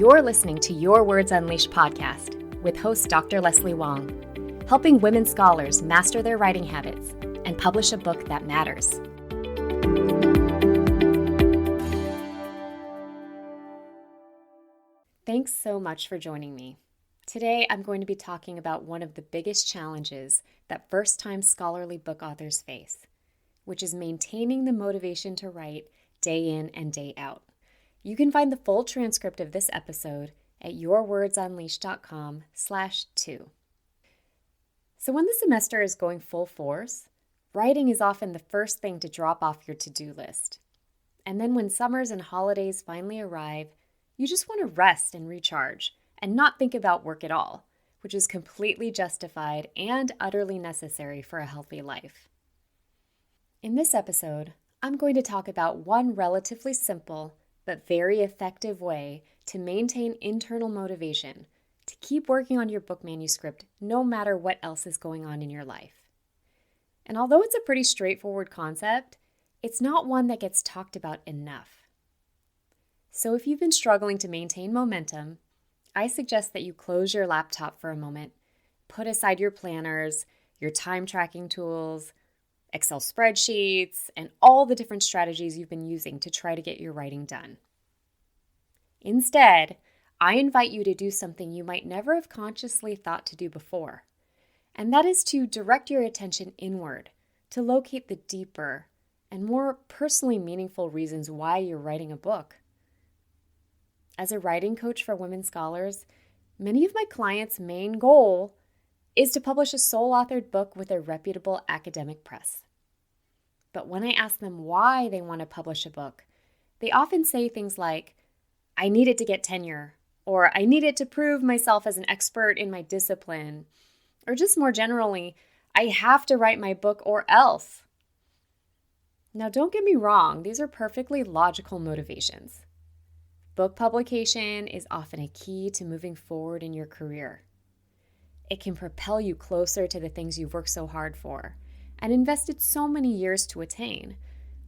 You're listening to Your Words Unleashed podcast with host Dr. Leslie Wong, helping women scholars master their writing habits and publish a book that matters. Thanks so much for joining me. Today, I'm going to be talking about one of the biggest challenges that first-time scholarly book authors face, which is maintaining the motivation to write day in and day out. You can find the full transcript of this episode at yourwordsunleashed.com/2. So when the semester is going full force, writing is often the first thing to drop off your to-do list. And then when summers and holidays finally arrive, you just want to rest and recharge and not think about work at all, which is completely justified and utterly necessary for a healthy life. In this episode, I'm going to talk about one relatively simple but very effective way to maintain internal motivation to keep working on your book manuscript no matter what else is going on in your life. And although it's a pretty straightforward concept, it's not one that gets talked about enough. So if you've been struggling to maintain momentum, I suggest that you close your laptop for a moment, put aside your planners, your time tracking tools, Excel spreadsheets, and all the different strategies you've been using to try to get your writing done. Instead, I invite you to do something you might never have consciously thought to do before, and that is to direct your attention inward to locate the deeper and more personally meaningful reasons why you're writing a book. As a writing coach for women scholars, many of my clients' main goal is to publish a sole-authored book with a reputable academic press. But when I ask them why they want to publish a book, they often say things like, I need it to get tenure, or I need it to prove myself as an expert in my discipline, or just more generally, I have to write my book or else. Now, don't get me wrong, these are perfectly logical motivations. Book publication is often a key to moving forward in your career. It can propel you closer to the things you've worked so hard for and invested so many years to attain,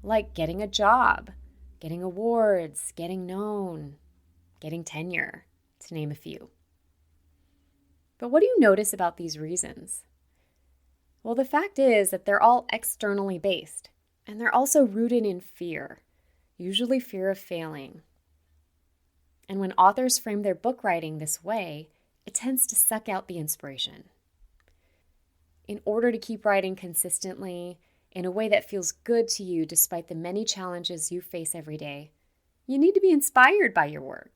like getting a job, getting awards, getting known, getting tenure, to name a few. But what do you notice about these reasons? Well, the fact is that they're all externally based, and they're also rooted in fear, usually fear of failing. And when authors frame their book writing this way, it tends to suck out the inspiration. In order to keep writing consistently, in a way that feels good to you despite the many challenges you face every day, you need to be inspired by your work.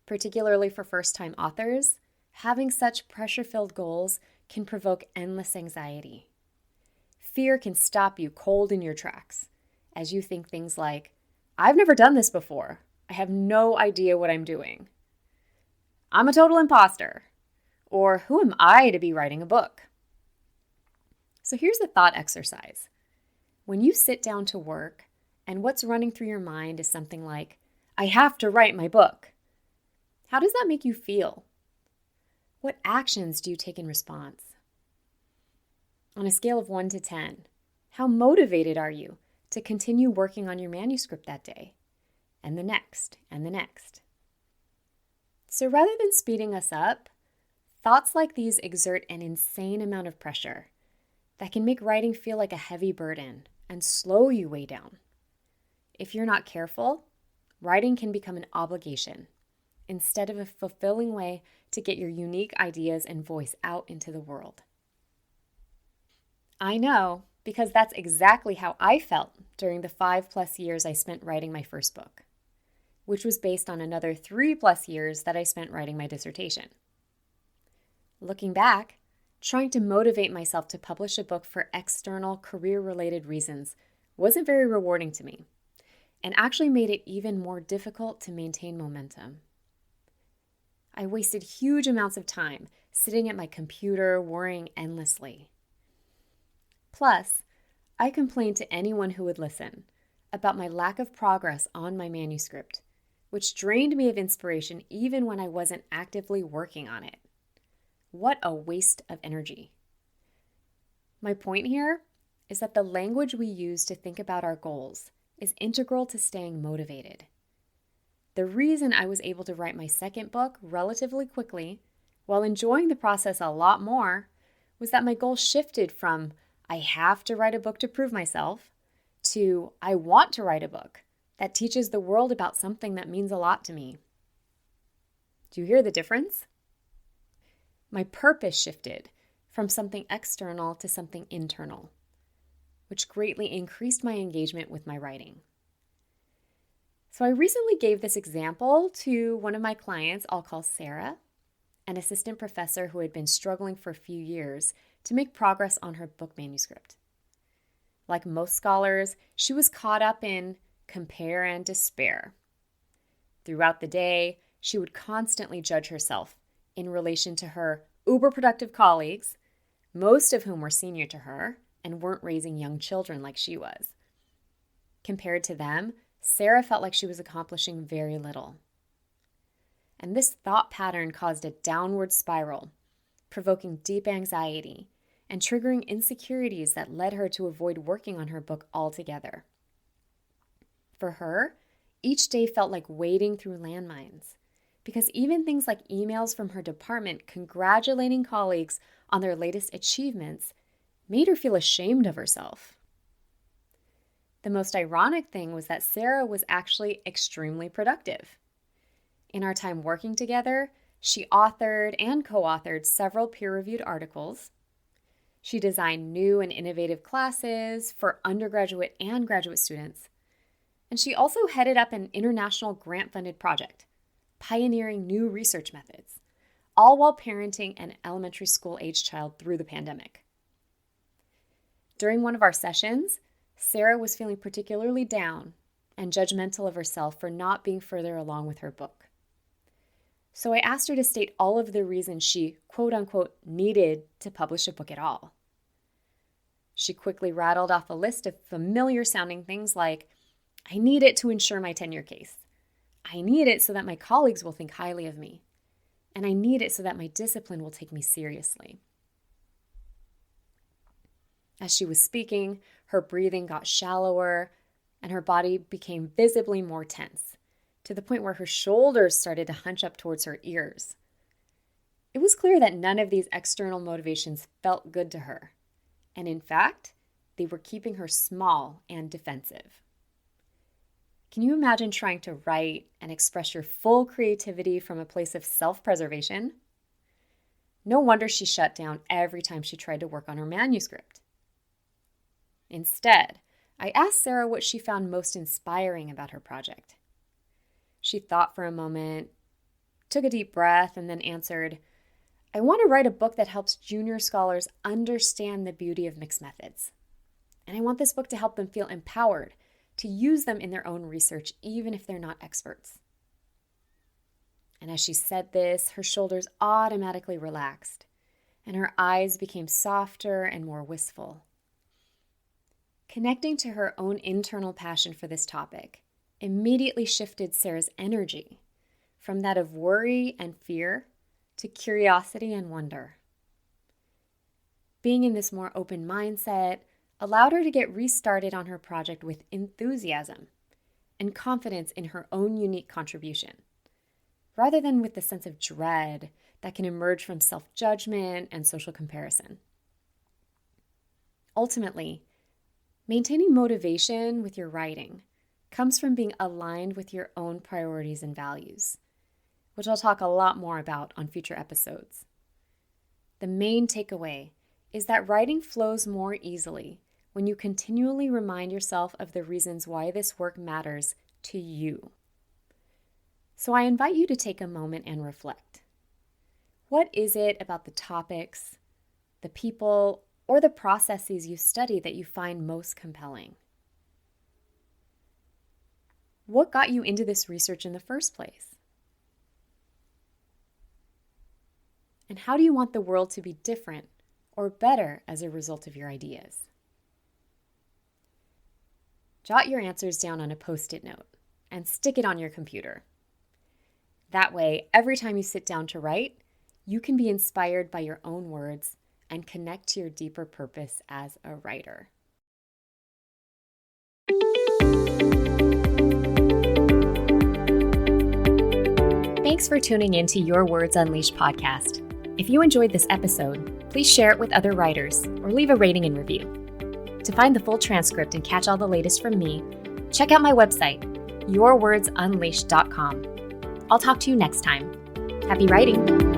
Particularly for first-time authors, having such pressure-filled goals can provoke endless anxiety. Fear can stop you cold in your tracks as you think things like, I've never done this before. I have no idea what I'm doing. I'm a total imposter. Or who am I to be writing a book? So here's a thought exercise. When you sit down to work and what's running through your mind is something like, I have to write my book. How does that make you feel? What actions do you take in response? On a scale of 1 to 10, how motivated are you to continue working on your manuscript that day? And the next, and the next. So rather than speeding us up, thoughts like these exert an insane amount of pressure that can make writing feel like a heavy burden and slow you way down. If you're not careful, writing can become an obligation instead of a fulfilling way to get your unique ideas and voice out into the world. I know, because that's exactly how I felt during the 5+ years I spent writing my first book, which was based on another 3+ years that I spent writing my dissertation. Looking back, trying to motivate myself to publish a book for external career-related reasons wasn't very rewarding to me, and actually made it even more difficult to maintain momentum. I wasted huge amounts of time sitting at my computer worrying endlessly. Plus, I complained to anyone who would listen about my lack of progress on my manuscript, which drained me of inspiration even when I wasn't actively working on it. What a waste of energy. My point here is that the language we use to think about our goals is integral to staying motivated. The reason I was able to write my second book relatively quickly, while enjoying the process a lot more, was that my goal shifted from I have to write a book to prove myself to I want to write a book that teaches the world about something that means a lot to me. Do you hear the difference? My purpose shifted from something external to something internal, which greatly increased my engagement with my writing. So I recently gave this example to one of my clients I'll call Sarah, an assistant professor who had been struggling for a few years to make progress on her book manuscript. Like most scholars, she was caught up in compare and despair. Throughout the day, she would constantly judge herself in relation to her uber-productive colleagues, most of whom were senior to her and weren't raising young children like she was. Compared to them, Sarah felt like she was accomplishing very little. And this thought pattern caused a downward spiral, provoking deep anxiety and triggering insecurities that led her to avoid working on her book altogether. For her, each day felt like wading through landmines, because even things like emails from her department congratulating colleagues on their latest achievements made her feel ashamed of herself. The most ironic thing was that Sarah was actually extremely productive. In our time working together, she authored and co-authored several peer-reviewed articles. She designed new and innovative classes for undergraduate and graduate students. And she also headed up an international grant-funded project, pioneering new research methods, all while parenting an elementary school-aged child through the pandemic. During one of our sessions, Sarah was feeling particularly down and judgmental of herself for not being further along with her book. So I asked her to state all of the reasons she, quote-unquote, needed to publish a book at all. She quickly rattled off a list of familiar-sounding things like, I need it to ensure my tenure case. I need it so that my colleagues will think highly of me. And I need it so that my discipline will take me seriously. As she was speaking, her breathing got shallower and her body became visibly more tense, to the point where her shoulders started to hunch up towards her ears. It was clear that none of these external motivations felt good to her. And in fact, they were keeping her small and defensive. Can you imagine trying to write and express your full creativity from a place of self-preservation? No wonder she shut down every time she tried to work on her manuscript. Instead, I asked Sarah what she found most inspiring about her project. She thought for a moment, took a deep breath, and then answered, I want to write a book that helps junior scholars understand the beauty of mixed methods. And I want this book to help them feel empowered to use them in their own research, even if they're not experts. And as she said this, her shoulders automatically relaxed, and her eyes became softer and more wistful. Connecting to her own internal passion for this topic immediately shifted Sarah's energy from that of worry and fear to curiosity and wonder. Being in this more open mindset allowed her to get restarted on her project with enthusiasm and confidence in her own unique contribution, rather than with the sense of dread that can emerge from self-judgment and social comparison. Ultimately, maintaining motivation with your writing comes from being aligned with your own priorities and values, which I'll talk a lot more about on future episodes. The main takeaway is that writing flows more easily when you continually remind yourself of the reasons why this work matters to you. So I invite you to take a moment and reflect. What is it about the topics, the people, or the processes you study that you find most compelling? What got you into this research in the first place? And how do you want the world to be different or better as a result of your ideas? Jot your answers down on a Post-it note and stick it on your computer. That way, every time you sit down to write, you can be inspired by your own words and connect to your deeper purpose as a writer. Thanks for tuning in to Your Words Unleashed podcast. If you enjoyed this episode, please share it with other writers or leave a rating and review. To find the full transcript and catch all the latest from me, check out my website, yourwordsunleashed.com. I'll talk to you next time. Happy writing!